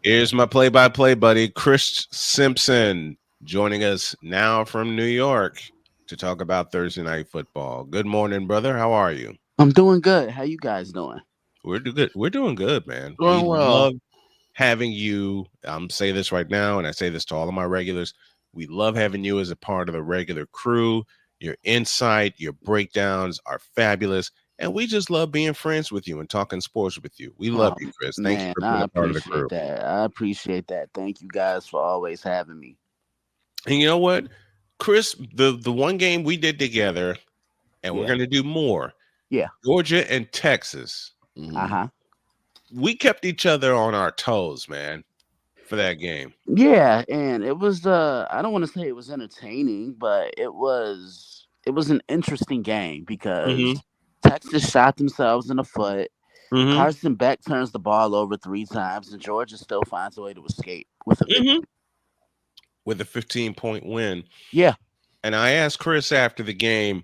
Here's my play-by-play buddy, Chris Simpson, joining us now from New York to talk about Thursday night football. Good morning, brother. How are you? I'm doing good. How you guys doing? We're good. We're doing good, man. We Doing well. love having you. I'm saying this right now, and I say this to all of my regulars. We love having you as a part of the regular crew. Your insight, your breakdowns are fabulous. And we just love being friends with you and talking sports with you. We love you, Chris. Thank you Man, for being I a part of the crew. appreciate that. I appreciate that. Thank you guys for always having me. And you know what, Chris, the one game we did together, and we're Yeah. going to do more. Yeah. Georgia and Texas. Uh-huh. We kept each other on our toes, man, for that game. Yeah, and it was I don't want to say it was entertaining, but it was an interesting game because Mm-hmm. Texas shot themselves in the foot. Mm-hmm. Carson Beck turns the ball over 3 times, and Georgia still finds a way to escape with a victory. Mm-hmm. With a 15-point win. Yeah. And I asked Chris after the game,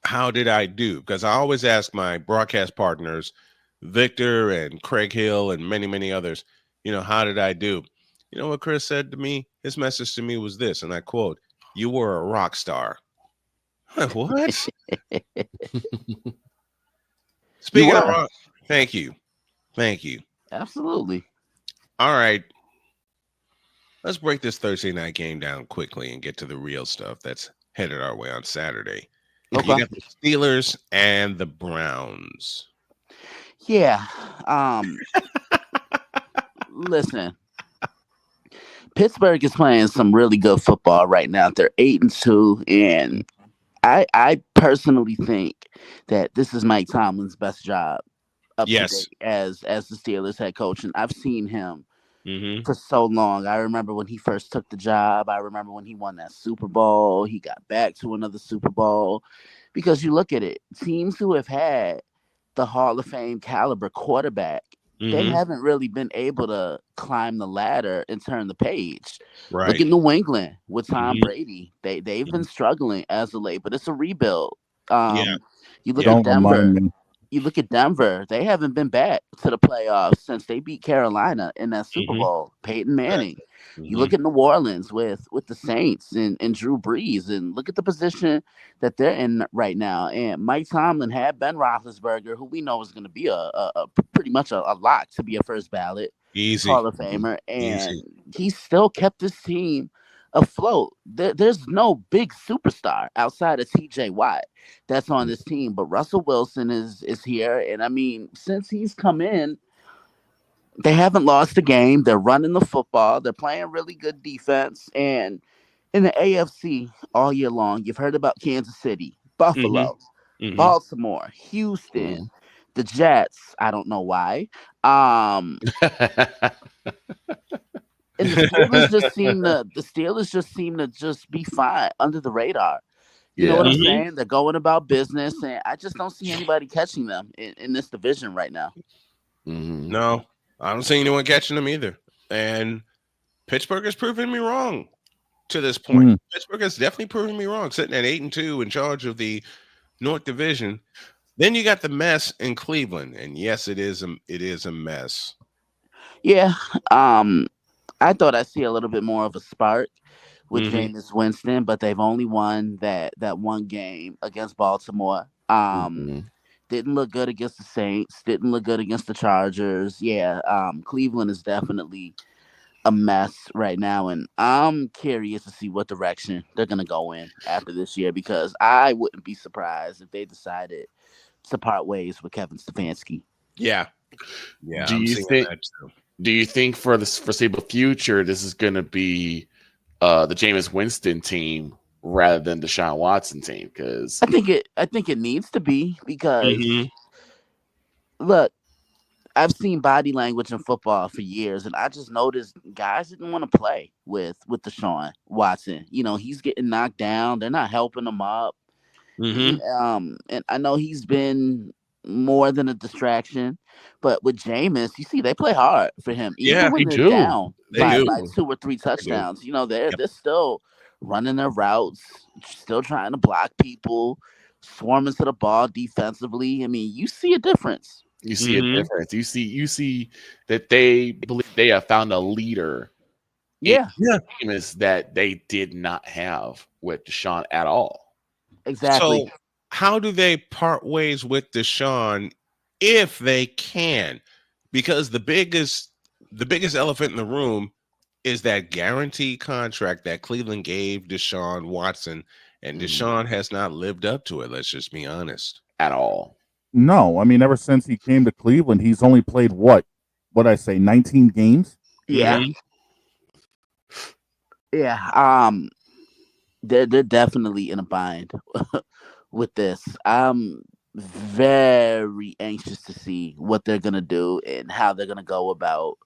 how did I do? Because I always ask my broadcast partners, Victor and Craig Hill and many, many others, how did I do? You know what Chris said to me? His message to me was this, and I quote, "You were a rock star." What? Speaking of rock, thank you. Thank you. Absolutely. All right. Let's break this Thursday night game down quickly and get to the real stuff that's headed our way on Saturday. Okay. You got the Steelers and the Browns. Yeah. Listen. Pittsburgh is playing some really good football right now. They're 8-2, and I personally think that this is Mike Tomlin's best job up to Yes. date as the Steelers head coach, and I've seen him Mm-hmm. for so long. I remember when he first took the job. I remember when he won that Super Bowl. He got back to another Super Bowl. Because you look at it, teams who have had the Hall of Fame caliber quarterback, they Mm-hmm. haven't really been able to climb the ladder and turn the page. Right. Look at New England with Tom Mhm. Brady. They've been struggling as of late, but it's a rebuild. Yeah. You look Yeah. at Denver. You look at Denver, they haven't been back to the playoffs since they beat Carolina in that Super Mhm. Bowl. Peyton Manning. You Mhm. look at New Orleans with the Saints and Drew Brees, and look at the position that they're in right now. And Mike Tomlin had Ben Roethlisberger, who we know is going to be a pretty much a lock to be a first ballot Easy. Hall of Famer, and Easy. he still kept this team afloat. There's no big superstar outside of T.J. Watt that's on this team, but Russell Wilson is here, and I mean, since he's come in, they haven't lost a game. They're running the football. They're playing really good defense, and in the AFC all year long, you've heard about Kansas City, Buffalo, Mhm. Baltimore, Houston, the Jets. I don't know why. And the Steelers just seem to just be fine under the radar. You know what I'm Mhm. saying? They're going about business, and I just don't see anybody catching them in this division right now. No, I don't see anyone catching them either. And Pittsburgh has proven me wrong to this point. Pittsburgh has definitely proven me wrong, sitting at 8-2 in charge of the North Division. Then you got the mess in Cleveland, and yes, it is a mess. Yeah, I thought I'd see a little bit more of a spark with Mhm. Jameis Winston, but they've only won that one game against Baltimore. Didn't look good against the Saints. Didn't look good against the Chargers. Yeah, Cleveland is definitely a mess right now, and I'm curious to see what direction they're gonna go in after this year because I wouldn't be surprised if they decided to part ways with Kevin Stefanski. Yeah. Yeah, Do I'm you seeing think? that too. Do you think for the foreseeable future, this is going to be the Jameis Winston team rather than Deshaun Watson team? Because I think it needs to be because Mhm. look, I've seen body language in football for years, and I just noticed guys didn't want to play with Deshaun Watson. You know, he's getting knocked down. They're not helping him up. Mhm. And I know he's been more than a distraction, but with Jameis, you see, they play hard for him, Yeah, even when they they're do. down they by do. 2 or 3 They do. touchdowns. You know, they're Yep. they're still running their routes, still trying to block people, swarming to the ball defensively. I mean, you see a difference. You see a Mm-hmm. difference. You see that they believe they have found a leader in Yeah, Yeah. Jameis that they did not have with Deshaun at all. exactly. So how do they part ways with Deshaun if they can? Because the biggest elephant in the room is that guaranteed contract that Cleveland gave Deshaun Watson, and Mhm. Deshaun has not lived up to it. Let's just be honest. At all. No, I mean, ever since he came to Cleveland, he's only played what I say, 19 games. Yeah, Mm-hmm. yeah. They're definitely in a bind with this. I'm very anxious to see what they're gonna do and how they're gonna go about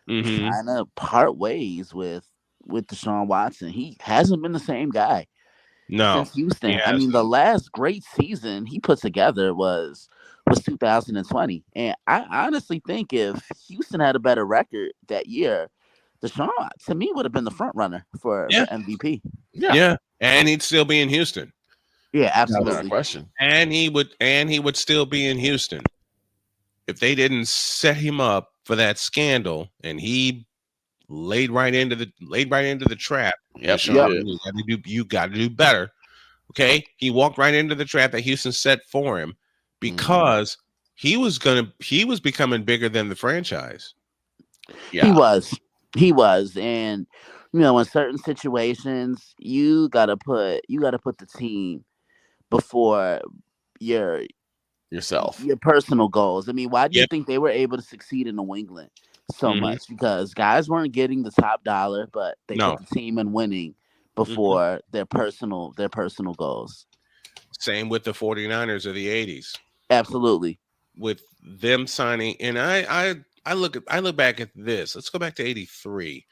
Mm-hmm. trying to part ways with Deshaun Watson. He hasn't been the same guy No, since he Houston. I mean, hasn't. the last great season he put together was 2020, and I honestly think if Houston had a better record that year, Deshaun to me would have been the front runner Yeah, for MVP. Yeah. yeah, and he'd still be in Houston, Yeah, Without absolutely. question. and he would still be in Houston if they didn't set him up for that scandal, and he laid right into the trap. Yep, he Yep. Deshaun, did. you got to do better. Okay, he walked right into the trap that Houston set for him Mhm. because he was becoming bigger than the franchise. He Yeah. was. He was. And in certain situations, you gotta put the team before your Yourself. your personal goals. I mean, why do you Yep. think they were able to succeed in New England so Hmm. much? Because guys weren't getting the top dollar, but they put No. the team in winning Hmm. before their personal goals. Same with the 49ers of the 80s. Absolutely. With them signing, and I look back at this. Let's go back to 83.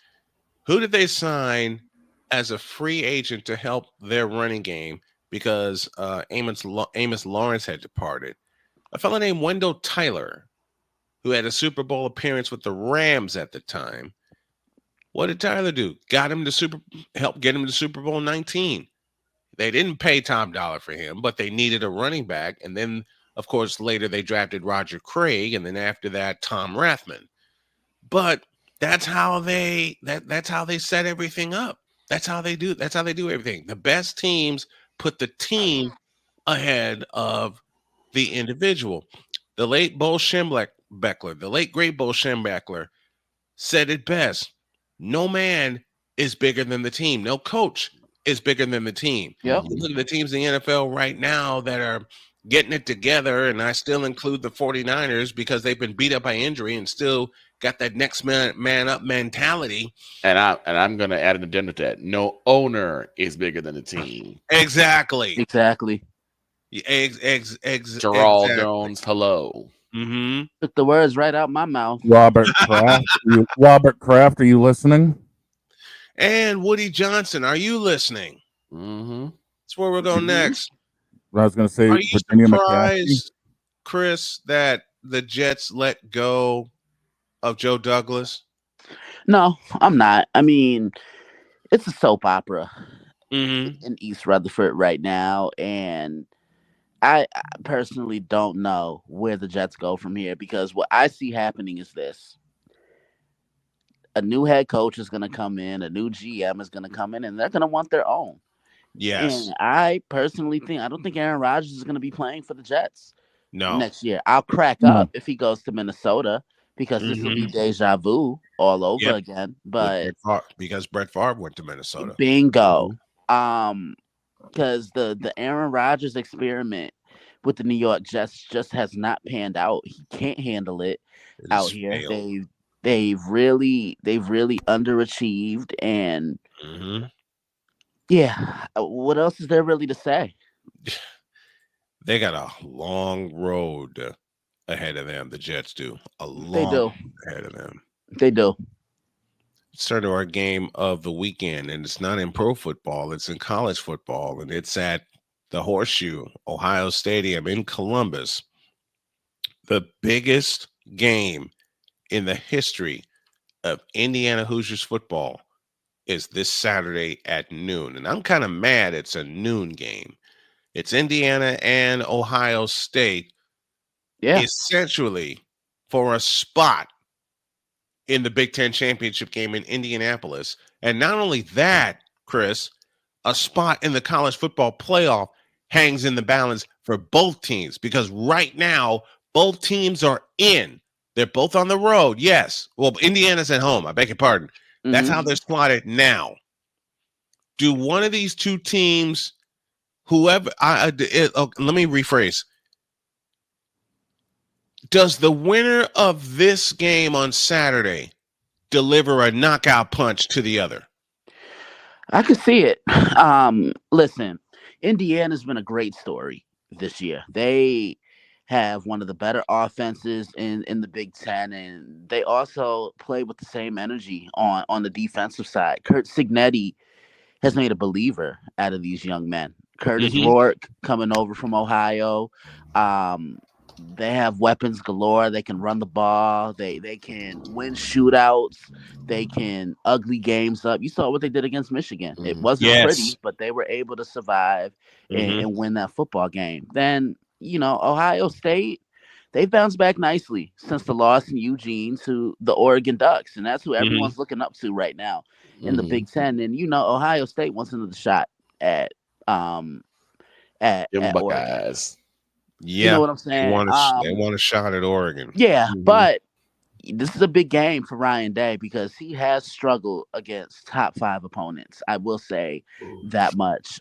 Who did they sign as a free agent to help their running game because Amos Lawrence had departed? A fellow named Wendell Tyler, who had a Super Bowl appearance with the Rams at the time. What did Tyler do? Help get him to Super Bowl 19. They didn't pay top dollar for him, but they needed a running back. And then, of course, later they drafted Roger Craig, and then after that, Tom Rathman. But that's how they set everything up. That's how they do everything. The best teams put the team ahead of the individual. The late Bo Schembechler, the late great Bo Schembechler said it best. No man is bigger than the team. No coach is bigger than the team. Yep. You Mhm. look at the teams in the NFL right now that are getting it together, and I still include the 49ers because they've been beat up by injury and still got that next man up mentality. And I'm gonna add an addendum to that. No owner is bigger than the team. Exactly. Exactly. Gerald Exactly. Jones, hello. Hmm. Took the words right out my mouth. Robert Kraft, are you listening? And Woody Johnson, are you listening? Hmm. That's where we're going Hmm. next. I was going to say Are you Virginia McCaskey. surprised, Chris, that the Jets let go of Joe Douglas? No, I'm not. I mean, it's a soap opera Hmm. in East Rutherford right now, and I personally don't know where the Jets go from here because what I see happening is this: a new head coach is going to come in, a new GM is going to come in, and they're going to want their own. Yes. And I personally think I don't think Aaron Rodgers is going to be playing for the Jets No. next year. I'll crack No. up if he goes to Minnesota because this will be Hmm. deja vu all over Yep. again. With But Brett Favre, because Brett Favre went to Minnesota. bingo. Mhm. Because the Aaron Rodgers experiment with the New York Jets just has not panned out. He can't handle it It out has here. failed. They've really underachieved, and Hmm. yeah, what else is there really to say? They got a long road ahead of them. The Jets do a They long do. road ahead of them. They do. Let's turn to our game of the weekend, and it's not in pro football; it's in college football, and it's at the Horseshoe, Ohio Stadium in Columbus. The biggest game in the history of Indiana Hoosiers football is this Saturday at noon. And I'm kind of mad it's a noon game. It's Indiana and Ohio State, Yeah. essentially for a spot in the Big Ten championship game in Indianapolis. And not only that, Chris, a spot in the college football playoff hangs in the balance for both teams because right now, both teams are in. They're both on the road. Yes. Well, Indiana's at home. I beg your pardon. That's how they're slotted now. Do one of these two teams, whoever, let me rephrase. Does the winner of this game on Saturday deliver a knockout punch to the other? I could see it. Listen, Indiana's been a great story this year. They have one of the better offenses in the Big Ten, and they also play with the same energy on the defensive side. Kurt Signetti has made a believer out of these young men. Kurtis Rourke coming over from Ohio. They have weapons galore. They can run the ball. They can win shootouts. They can ugly games up. You saw what they did against Michigan. It wasn't pretty, but they were able to survive and win that football game. Then, Ohio State, they've bounced back nicely since the loss in Eugene to the Oregon Ducks. And that's who everyone's looking up to right now in the Big Ten. And, Ohio State wants another shot at Oregon. Buckeyes. Yeah, you know what I'm saying? They want a shot at Oregon. Yeah, but this is a big game for Ryan Day because he has struggled against top 5 opponents. I will say that much.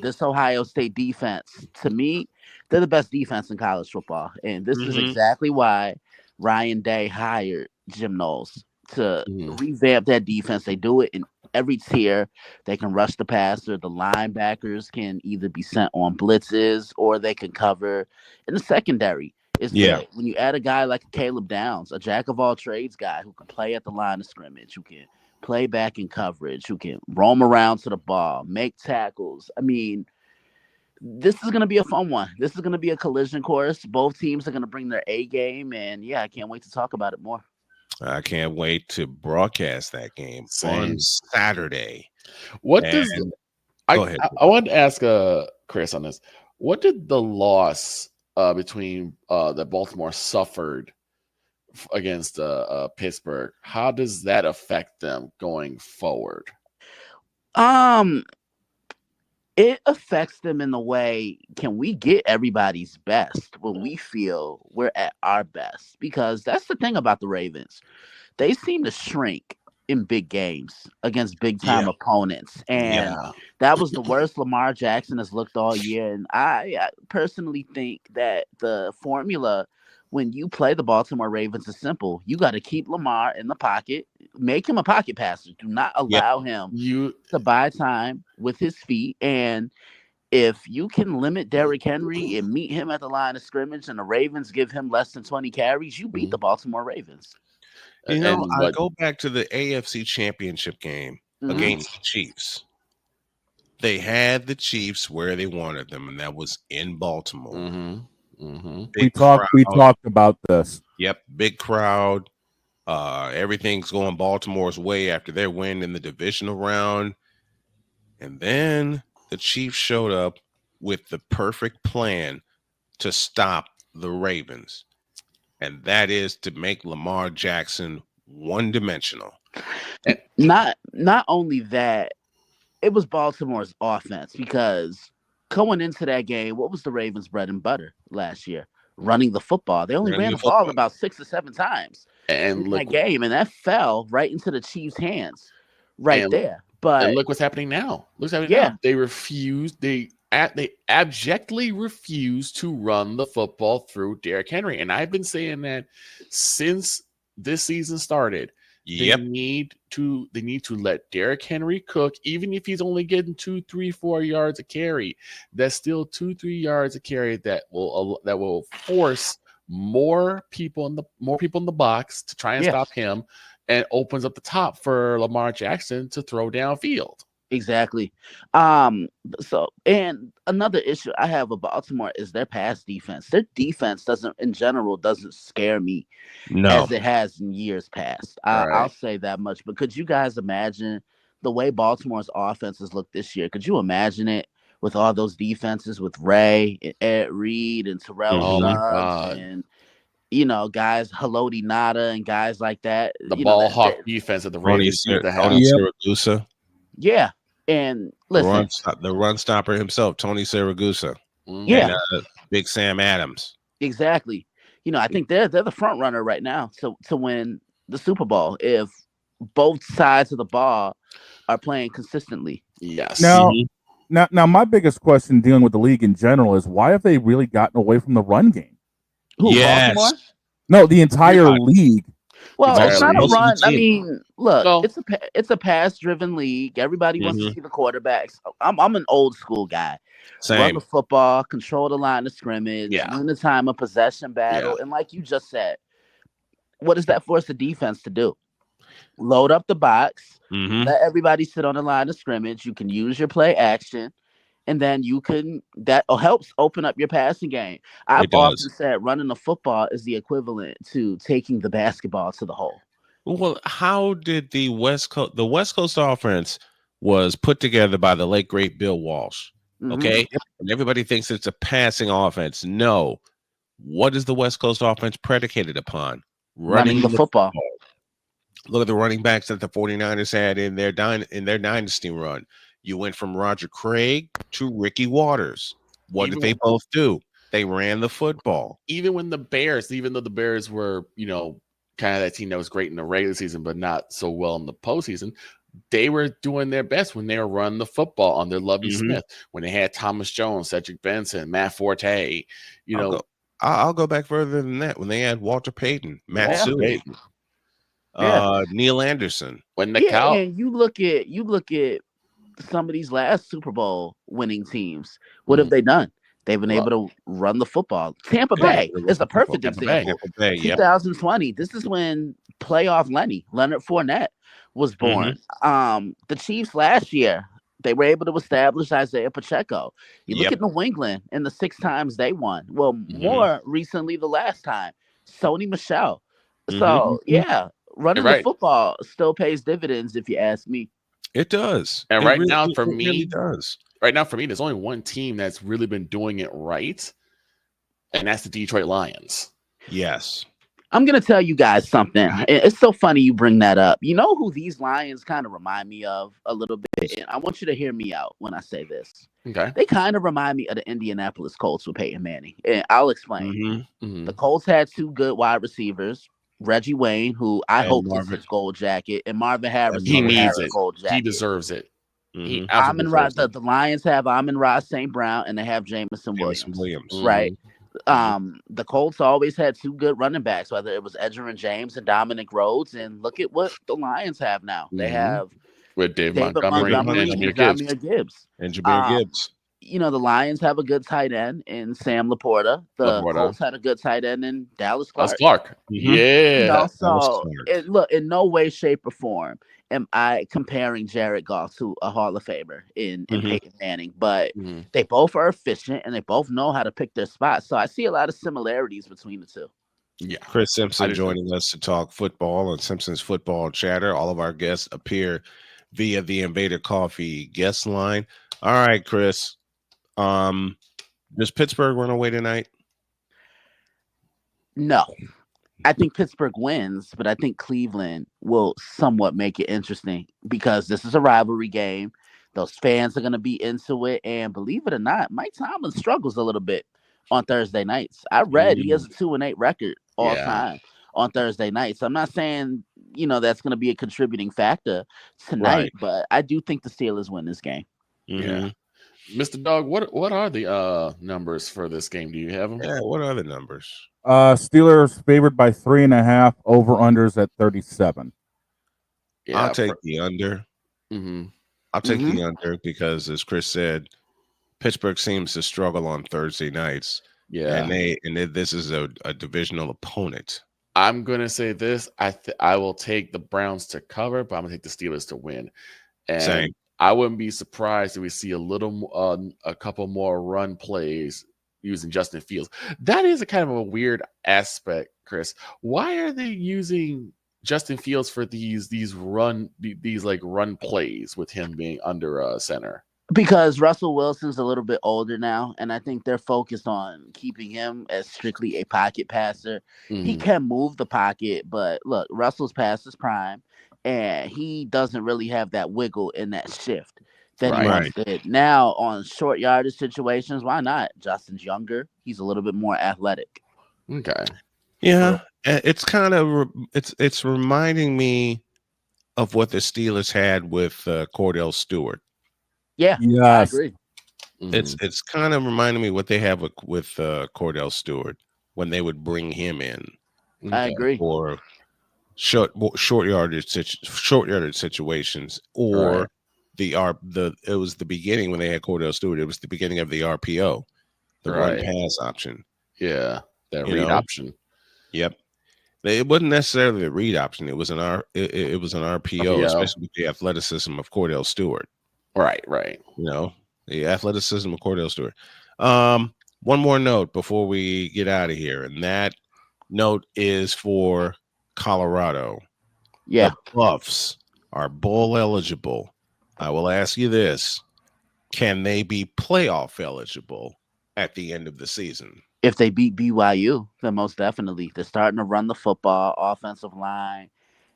This Ohio State defense, to me, they're the best defense in college football. And this is exactly why Ryan Day hired Jim Knowles to revamp that defense. They do it in every tier. They can rush the passer. The linebackers can either be sent on blitzes or they can cover in the secondary. It's good. When you add a guy like Caleb Downs, a jack of all trades guy who can play at the line of scrimmage, who can play back in coverage, who can roam around to the ball, make tackles. I mean, this is going to be a fun one. This is going to be a collision course. Both teams are going to bring their A game. And yeah, I can't wait to talk about it more. I can't wait to broadcast that game on Saturday. Go ahead. I wanted to ask Chris on this. What did the loss between that Baltimore suffered against Pittsburgh, how does that affect them going forward? It affects them in the way, can we get everybody's best when we feel we're at our best? Because that's the thing about the Ravens. They seem to shrink in big games against big time opponents. And that was the worst Lamar Jackson has looked all year. And I personally think that the formula when you play the Baltimore Ravens is simple. You got to keep Lamar in the pocket, make him a pocket passer. Do not allow him to buy time with his feet. And if you can limit Derrick Henry and meet him at the line of scrimmage and the Ravens give him less than 20 carries, you beat the Baltimore Ravens. I go back to the AFC Championship game against the Chiefs. They had the Chiefs where they wanted them, and that was in Baltimore. We talked about this. Yep, big crowd. Everything's going Baltimore's way after their win in the divisional round. And then the Chiefs showed up with the perfect plan to stop the Ravens. And that is to make Lamar Jackson one-dimensional. Not only that, it was Baltimore's offense, because going into that game, what was the Ravens' bread and butter last year? Running the football. They only ran the ball about 6 or 7 times in that game, and that fell right into the Chiefs' hands there. But look what's happening now. Now. They refused. They abjectly refuse to run the football through Derrick Henry. And I've been saying that since this season started. They need to let Derrick Henry cook, even if he's only getting 2, 3, 4 yards a carry. That's still 2, 3 yards a carry that will force more people in the box to try and stop him, and opens up the top for Lamar Jackson to throw downfield. Exactly. So, and another issue I have with Baltimore is their pass defense. Their defense doesn't scare me as it has in years past. I'll say that much. But could you guys imagine the way Baltimore's offenses look this year? Could you imagine it with all those defenses with Ray and Ed Reed and Terrell Oh my Suggs God. and guys Haloti Nada and guys like that. The ball hawk defense that the Ravens used to have. Tony Siragusa. Yeah, and listen, the run stopper himself, Tony Siragusa. Yeah, and Big Sam Adams. exactly. I think they're the front runner right now to win the Super Bowl if both sides of the ball are playing consistently. Yes. Now, my biggest question dealing with the league in general is why have they really gotten away from the run game? Who, Baltimore? No, the entire league. Well, it's not a Most of the run. I team. mean, look, it's a pass-driven league. Everybody wants to see the quarterbacks. I'm an old school guy. Same. Run the football, control the line of scrimmage, win the time of possession battle, and like you just said, what does that force the defense to do? Load up the box, let everybody sit on the line of scrimmage. You can use your play action, and then that helps open up your passing game. I've often said running the football is the equivalent to taking the basketball to the hole. Well, how did the West Coast offense was put together by the late great Bill Walsh? Okay, and everybody thinks it's a passing offense. No, what is the West Coast offense predicated upon? Running the football. Look at the running backs that the 49ers had in their dynasty run. You went from Roger Craig to Ricky Waters. What did they both do? They ran the football. Even though the Bears were, kind of that team that was great in the regular season, but not so well in the postseason, they were doing their best when they were running the football under Lovie Smith, when they had Thomas Jones, Cedric Benson, Matt Forte. I'll go back further than that. When they had Walter Payton, Matt Sewell, Neil Anderson. And you look at some of these last Super Bowl winning teams. What have they done? They've been able to run the football. Tampa Bay is the perfect example. 2020. This is when playoff Leonard Fournette was born. The Chiefs last year, they were able to establish Isaiah Pacheco. You look at New England and the 6 times they won. Well, more recently, the last time, Sony Michel. So, running the football still pays dividends, if you ask me. It does. And Right now, for me, there's only one team that's really been doing it right, and that's the Detroit Lions. Yes. I'm going to tell you guys something. It's so funny you bring that up. You know who these Lions kind of remind me of a little bit? And I want you to hear me out when I say this. Okay. They kind of remind me of the Indianapolis Colts with Peyton Manning. And I'll explain. The Colts had 2 good wide receivers. Reggie Wayne, who I hope gets his gold jacket, and Marvin Harris. He needs it. Gold jacket. He deserves it. The Lions have Amon-Ra St. Brown, and they have Jameson Williams. Right. The Colts always had 2 good running backs, whether it was Edgerrin James and Dominic Rhodes, and look at what the Lions have now. They have with David Montgomery and Jameer Gibbs. Jameer Gibbs. The Lions have a good tight end in Sam Laporta. The Colts had a good tight end in Dallas Clark. Yeah. Look, in no way, shape, or form am I comparing Jared Goff to a Hall of Famer in Peyton Manning, but they both are efficient and they both know how to pick their spots. So I see a lot of similarities between the two. Yeah. Chris Simpson joining us to talk football on Simpson's Football Chatter. All of our guests appear via the Invader Coffee guest line. All right, Chris. Does Pittsburgh run away tonight? No. I think Pittsburgh wins, but I think Cleveland will somewhat make it interesting because this is a rivalry game. Those fans are going to be into it. And believe it or not, Mike Tomlin struggles a little bit on Thursday nights. I read he has a 2-8 record all time on Thursday nights. I'm not saying, that's going to be a contributing factor tonight, but I do think the Steelers win this game. Yeah. Mr. Dog, what are the numbers for this game? Do you have them? Yeah, what are the numbers? Steelers favored by 3.5. Over unders at 37. Yeah, I'll take the under. I'll take the under because, as Chris said, Pittsburgh seems to struggle on Thursday nights. Yeah, and this is a divisional opponent. I'm gonna say this. I will take the Browns to cover, but I'm gonna take the Steelers to win. And same. I wouldn't be surprised if we see a couple more run plays using Justin Fields. That is a kind of a weird aspect, Chris. Why are they using Justin Fields for these run plays with him being under center? Because Russell Wilson's a little bit older now, and I think they're focused on keeping him as strictly a pocket passer. He can move the pocket, but look, Russell's past his prime, and he doesn't really have that wiggle in that shift that he once did. Now, on short yardage situations, why not? Justin's younger. He's a little bit more athletic. Okay. Yeah, it's kind of it's reminding me of what the Steelers had with Cordell Stewart. Yeah, yes. I agree. It's kind of reminding me what they have with Cordell Stewart when they would bring him in. I agree. For short yardage situations, or it was the beginning when they had Cordell Stewart. It was the beginning of the RPO, the run pass option. Yeah, that read option. Yep. It wasn't necessarily the read option. It was an it was an RPO, especially with the athleticism of Cordell Stewart. Right. The athleticism of Cordell Stewart. One more note before we get out of here, and that note is for Colorado. Yeah. The Buffs are bowl eligible. I will ask you this. Can they be playoff eligible at the end of the season? If they beat BYU, then most definitely. They're starting to run the football. Offensive line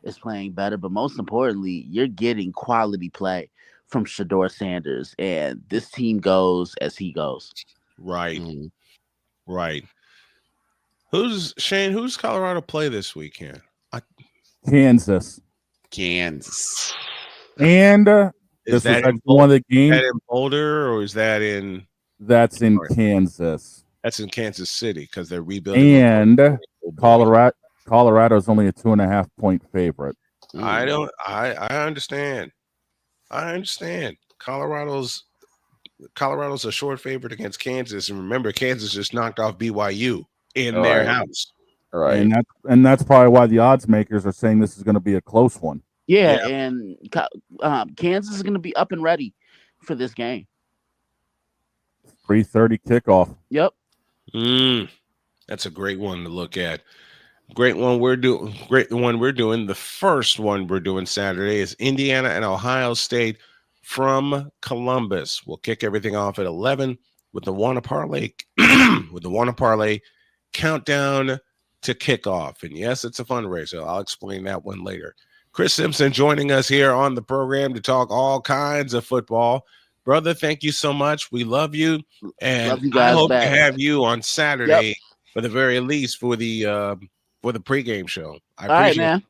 is playing better. But most importantly, you're getting quality play from Shedeur Sanders. And this team goes as he goes. Right. Right. Who's Colorado play this weekend? Kansas. And is this that was one of the games. Is that in Boulder or is that in? That's in Kansas. That's in Kansas City because they're rebuilding. And Colorado's only a 2.5 point favorite. I understand. I understand. Colorodo's a short favorite against Kansas, and remember, Kansas just knocked off BYU in their house. Right, and that's probably why the odds makers are saying this is going to be a close one. Yeah. And Kansas is going to be up and ready for this game. 3:30 kickoff. Yep. That's a great one to look at. Great one we're doing. The first one we're doing Saturday is Indiana and Ohio State from Columbus. We'll kick everything off at 11 with the Wanna Parlay countdown to kickoff. And yes, it's a fundraiser. I'll explain that one later. Chris Simpson joining us here on the program to talk all kinds of football. Brother, thank you so much. We love you. And love you guys I hope back. to have you on Saturday for the very least for the pregame show. I appreciate man.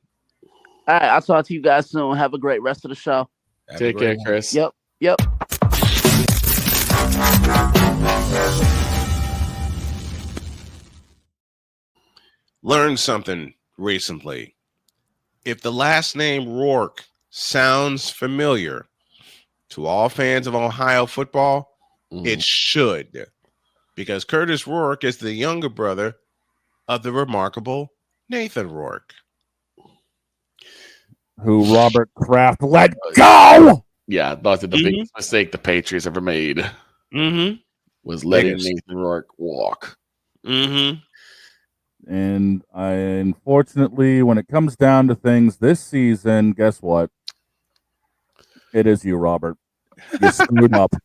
All right, I'll talk to you guys soon. Have a great rest of the show. Take care, Chris. Yep. Learned something recently. If the last name Rourke sounds familiar to all fans of Ohio football, it should, because Kurtis Rourke is the younger brother of the remarkable Nathan Rourke, who Robert Kraft let go. Yeah, that's the biggest mistake the Patriots ever made. Was letting Nathan Rourke walk. And unfortunately, when it comes down to things this season, guess what? It is you, Robert. You screwed up.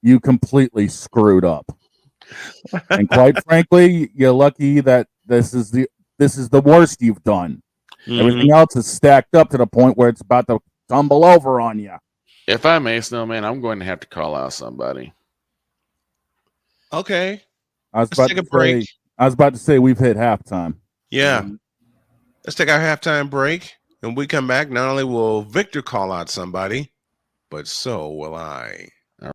You completely screwed up. And quite frankly, you're lucky that this is the worst you've done. Everything else is stacked up to the point where it's about to tumble over on you. If I may, Snowman, I'm going to have to call out somebody. Okay. Let's take a break. I was about to say we've hit halftime. Yeah. Let's take our halftime break. And we come back, not only will Victor call out somebody, but so will I.